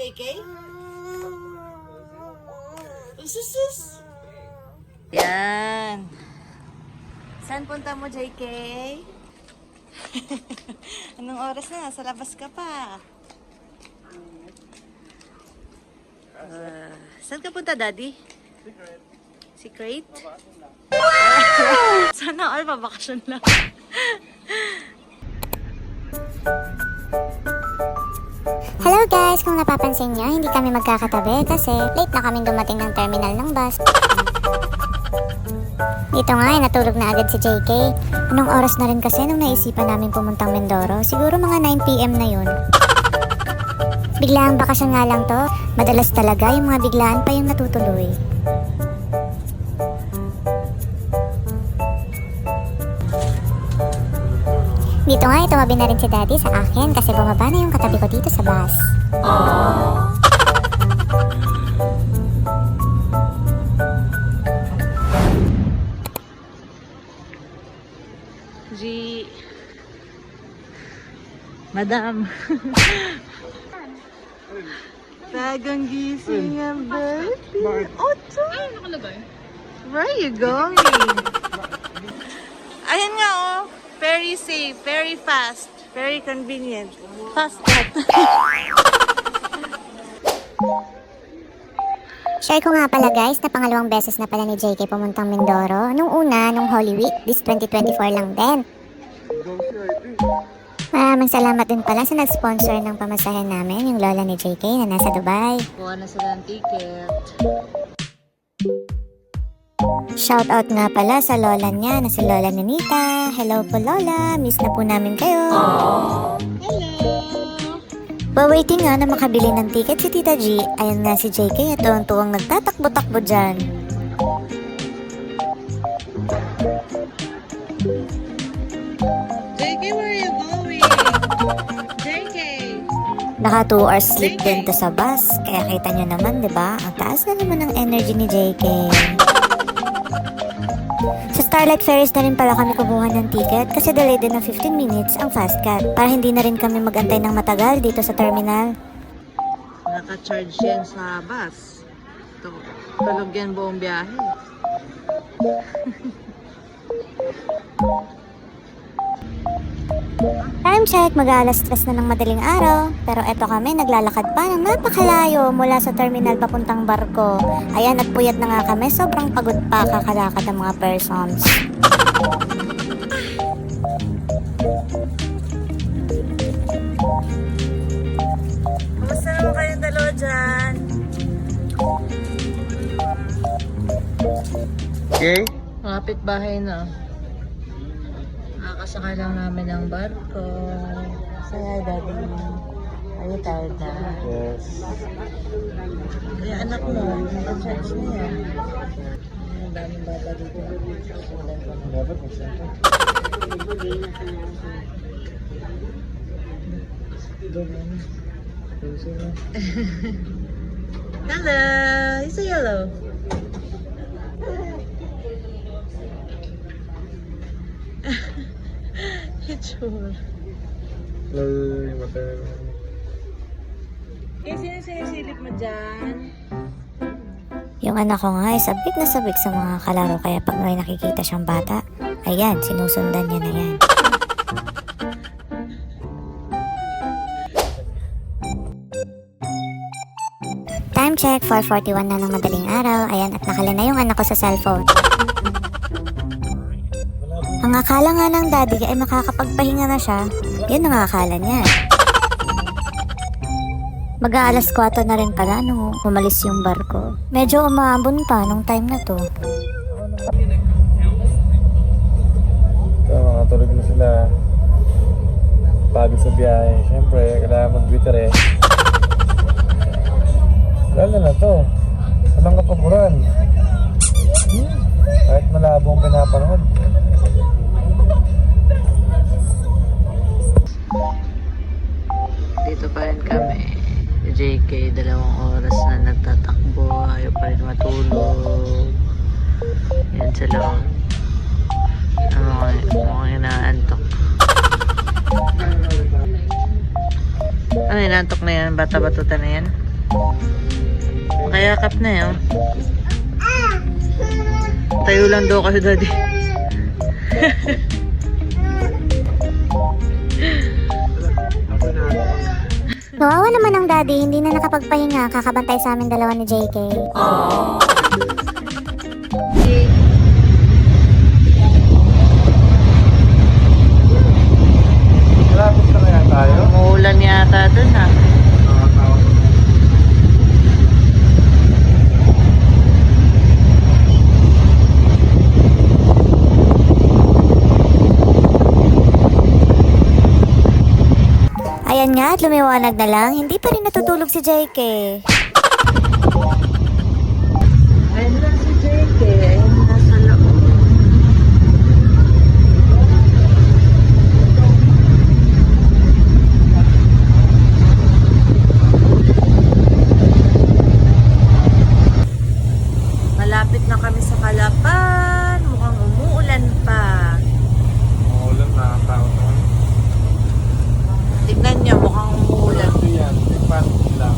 JK? Sus. Yan. Saan punta mo, JK? Anong oras na? Sa labas ka pa. Saan ka punta, Daddy? Secret? Sana all mabakasyon lang. Hello guys! Kung napapansin nyo, hindi kami magkakatabi kasi late na kaming dumating ng terminal ng bus. Dito nga ay natulog na agad si JK. Anong oras na rin kasi nung naisipan namin pumuntang Mindoro? Siguro mga 9 PM na yun. Biglaang bakasyon nga lang to. Madalas talaga yung mga biglaan pa yung natutuloy. Dito nga, tumabi na rin si Daddy sa akin kasi bumaba na yung katabi ko dito sa bus. G. Madam. Bagang gising ang baby. Ocho. Ay, nakalagay. Where are you going? Ayan nga oh. Very safe, very fast, very convenient. Fast cat. Share ko nga pala guys na pangalawang beses na pala ni JK pumuntang Mindoro. Nung una, nung Holy Week, this 2024 lang din. Maraming salamat din pala sa nag-sponsor ng pamasahe namin, yung lola ni JK na nasa Dubai. Kuha na sila ng ticket. Shoutout nga pala sa lola niya na si Lola Ninita. Hello po Lola, miss na po namin kayo. Hello! Waiting nga na makabili ng ticket si Tita G. Ayan nga si JK at tuwang-tuwang nagtatakbo-takbo dyan. JK, where are you going? JK! Naka 2 hours sleep din to sa bus. Kaya kita nyo naman, di ba? Ang taas na naman ng energy ni JK. Sa Starlight Ferries na rin pala kami kubuha ng ticket kasi delayed din ng 15 minutes ang fast cat para hindi na rin kami magantay ng matagal dito sa terminal. Naka-charge yan sa bus. Ito, tulog yan buong biyahe. Time check, mag-aalas 3 na ng madaling araw. Pero eto kami, naglalakad pa ng napakalayo mula sa terminal papuntang barko. Ayan, at puyat na nga kami, sobrang pagod pa kakalakad ang mga persons. Kamusta naman kayong dalawa dyan? Okay? Malapit bahay na. Nakakasakay lang namin ng barko. Saya, Daddy. Are you tired na? Yes. Kaya anak mo, naka-charge na yan. Ang daming bata dito. Sundan ko na. Dapat mag-center. Ganun. Hello! You say hello. Sure. Hello, yung maternal. Sino sinisilip mo dyan? Yung anak ko nga ay sabik na sabik sa mga kalaro kaya pag may nakikita siyang bata, ayan, sinusundan niya na yan. Time check, 4:41 na ng madaling araw. Ayan, at nakala na yung anak ko sa cellphone. Ang akala nga ng daddy ay makakapagpahinga na siya. Yun ang akala niya. Mag-aalas 4 na rin pala nung umalis yung barko. Medyo umaambon pa nung time na to. Ito, mga tulog na sila. Pagod sa biyahe. Siyempre, kailangan mag-bitter eh. Lalo na to. Walang kapaguran. Kahit malabo ang pinapanood. Dito pa rin kami. JK, 2 oras na nagtatakbo. Ayaw pa rin matulog. Yan sa loob. Mga inaantok. Ano inaantok na yan? Bata-batuta na yan? Makayakap na eh, oh. Tayo lang daw kasi daddy. Kawawa naman ang daddy, hindi na nakapagpahinga, kakabantay sa amin dalawa ni JK. Malapit na kaya tayo? Umuulan yata dun ah. Ayan nga at lumiwanag na lang, hindi pa rin natutulog si JK. Ayun lang si JK. Ayun nasa loob. Malapit na kami sa Calapan. Mukhang umuulan pa. Umuulan na, tao naman. Tignan niyo, mukhang umuulan. Ito yan, tigpasin lang.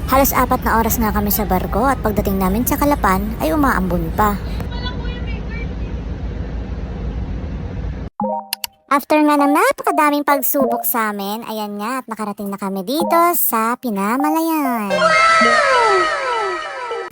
Halos 4 na oras nga kami sa barko at pagdating namin sa Calapan ay umaambon pa. After nga ng napakadaming pagsubok sa amin, ayan nga at nakarating na kami dito sa Pinamalayan.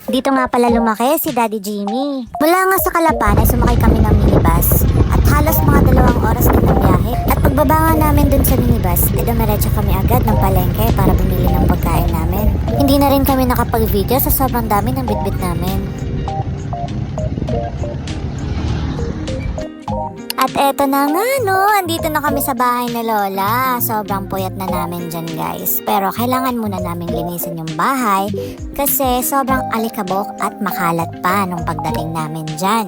Dito nga pala lumaki si Daddy Jimmy. Mula nga sa Calapan ay sumakay kami ng minibus at halos mga 2 oras din ang biyahe. At pagbaba nga namin dun sa minibus, ay dumiretso kami agad ng palengke para bumili ng pagkain namin. Hindi na rin kami nakapag-video sa sobrang dami ng bitbit namin. At eto na nga no, andito na kami sa bahay ni Lola. Sobrang puyat na namin dyan guys. Pero kailangan muna namin linisin yung bahay kasi sobrang alikabok at makalat pa nung pagdating namin dyan.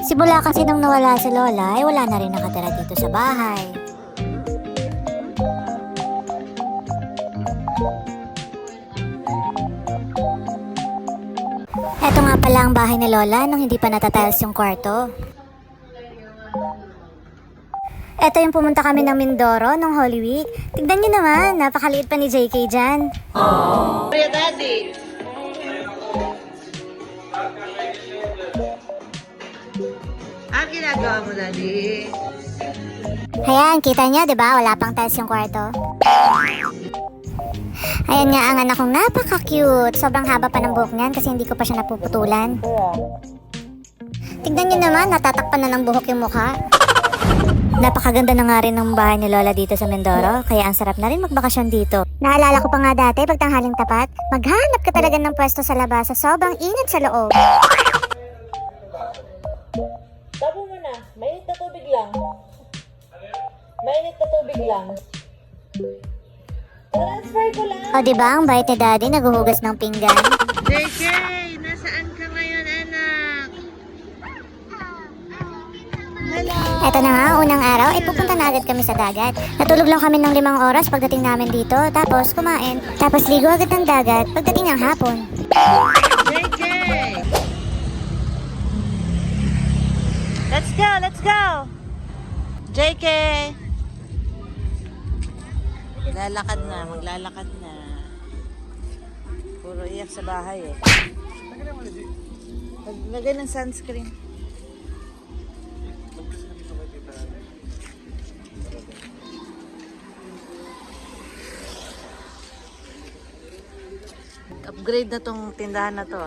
Simula kasi nung nawala si Lola ay wala na rin nakatira dito sa bahay. Eto nga pala ang bahay ni Lola nung hindi pa natatiles yung kwarto. Eto yung pumunta kami ng Mindoro nung Holy Week. Tignan nyo naman, napakaliit pa ni JK dyan. Kuya Daddy. Ginagawa mo, Daddy? Ayan, kita nyo, di ba? Wala pang tiles yung kwarto. Ayan nga ang anak kong napaka-cute. Sobrang haba pa ng buhok niyan kasi hindi ko pa siya napuputulan. Tignan nyo naman, natatakpan na ng buhok yung mukha. Napakaganda na nga rin ng bahay ni Lola dito sa Mindoro, kaya ang sarap na rin magbakasyon dito. Naalala ko pa nga dati, pag tanghaling tapat, maghanap ka talaga ng pwesto sa labas sa sobrang init sa loob. Tabo mo na. Mainit na tubig lang. Mainit na tubig lang. Transfer ko lang. O diba, ang bait ni Daddy, naghuhugas ng pinggan. JK, nasaan ka ngayon, anak? Hello. Eto na nga, unang araw ay pupunta na agad kami sa dagat. Natulog lang kami ng 5 oras pagdating namin dito, tapos kumain, tapos ligo agad ng dagat pagdating ng hapon. JK! Let's go, let's go! JK! Maglalakad na, maglalakad na. Puro iyak sa bahay eh. Maglagay ng sunscreen. Upgrade na tong tindahan na to.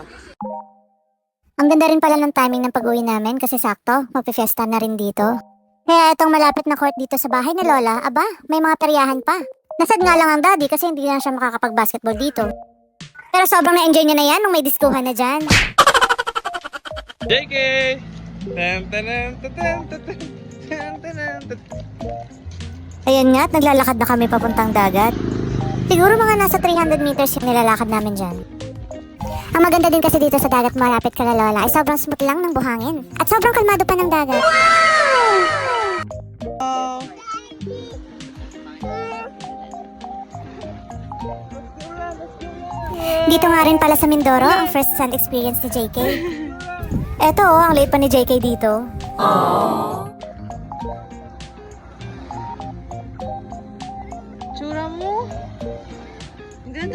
Ang ganda rin pala ng timing ng pag-uwi namin kasi sakto, magpifiesta na rin dito. Kaya itong malapit na court dito sa bahay ni Lola, aba, may mga peryahan pa. Nasad nga lang ang daddy kasi hindi na siya makakapag-basketball dito. Pero sobrang na-enjoy niya na yan nung may diskuhan na dyan. JK! Tan. Ayun nga, at naglalakad na kami papuntang dagat. Siguro mga nasa 300 meters yung nilalakad namin dyan. Ang maganda din kasi dito sa dagat malapit kay Lola ay sobrang smooth lang ng buhangin. At sobrang kalmado pa ng dagat. Dito nga rin pala sa Mindoro ang first sand experience ni JK. Eto, ang late pa ni JK dito.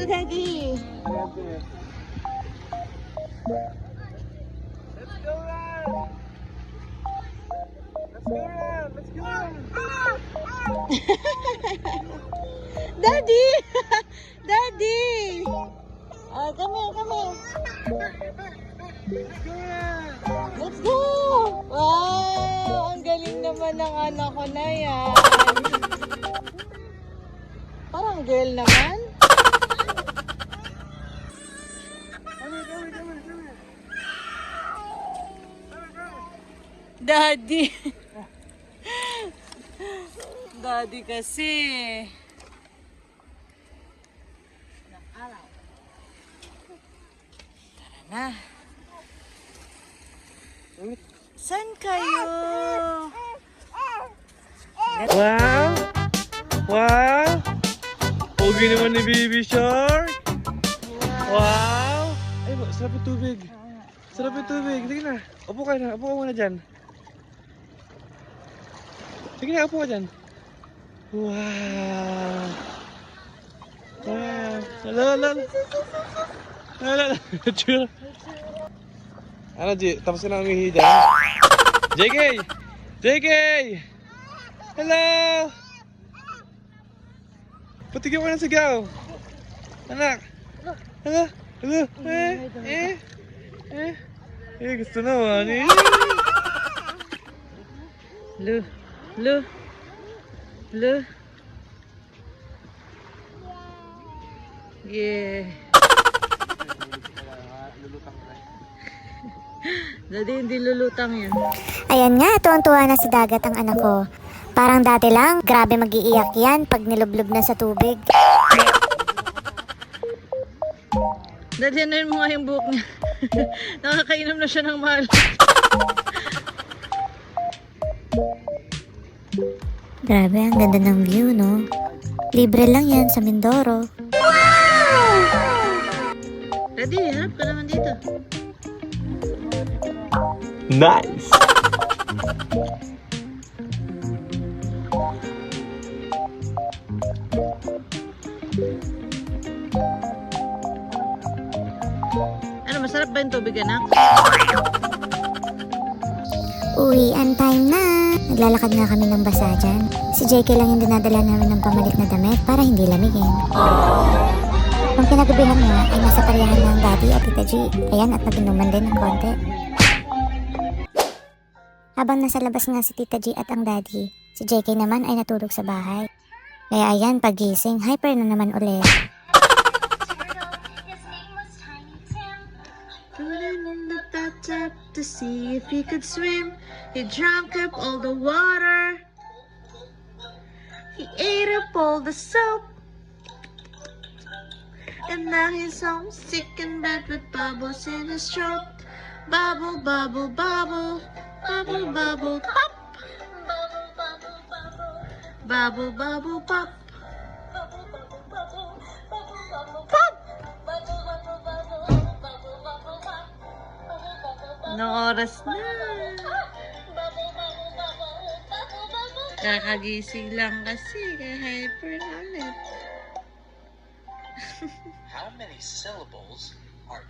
Daddy. Let's go run! Let's go run! Let's go run! Daddy! Daddy! Ah, come here, come here. Let's go run! Let's go! Wow! Ang galing naman ng anak ko na yan. Parang girl naman. Daddy! Daddy kasi. Tara na. Saan kayo? Wow! Wow! Pogi naman ni Baby Shark! Wow! Ay, sarap yung tubig. Sarap yung tubig. Sige na. Upo ka na. Upo ka muna dyan. Sige na, upo ka dyan. Wow! Wow! Lala, lala. Lala, lala. Ano, G? Tapos ka na umihi dyan? JK! JK! Hello! Patigyan ko ng sigaw. Anak! Hello! Hello! Gusto naman eh. Lu. Lu. Lu. Yeah. Daddy, hindi lulutang yan. Ayan nga, tuwang-tuwa na sa dagat ang anak ko. Parang dati lang, grabe mag-iiyak yan pag nilublob na sa tubig. Daddy, ano yun mo nga yung buhok niya? Nakakainom na siya ng mahal. Grabe, ang ganda ng view, no? Libre lang yan sa Mindoro. Daddy, harap ka naman dito. Nice! Ano, masarap ba yung tubig, anak? Uwian time na! Naglalakad nga kami ng basa dyan. Si JK lang yung dinadala namin ng pamalit na damit para hindi lamigin. Nung kinagabihan nga, ay nasa parehan ng Daddy at Tita G. Ayan, at naginuman din ng konti. Habang nasa labas nga si Tita G at ang Daddy, si JK naman ay natulog sa bahay. Kaya ayan, pagising, hyper na naman ulit. Put him in the bathtub to see if he could swim. He drank up all the water. He ate up all the soap. And now he's home sick in bed with bubbles in his throat. Bubble, bubble, bubble. Bubble, bubble, pop. Bubble, bubble, pop. Pop! Anong oras na? Kakagising lang kasi, kaya hyper na ulit. How many syllables are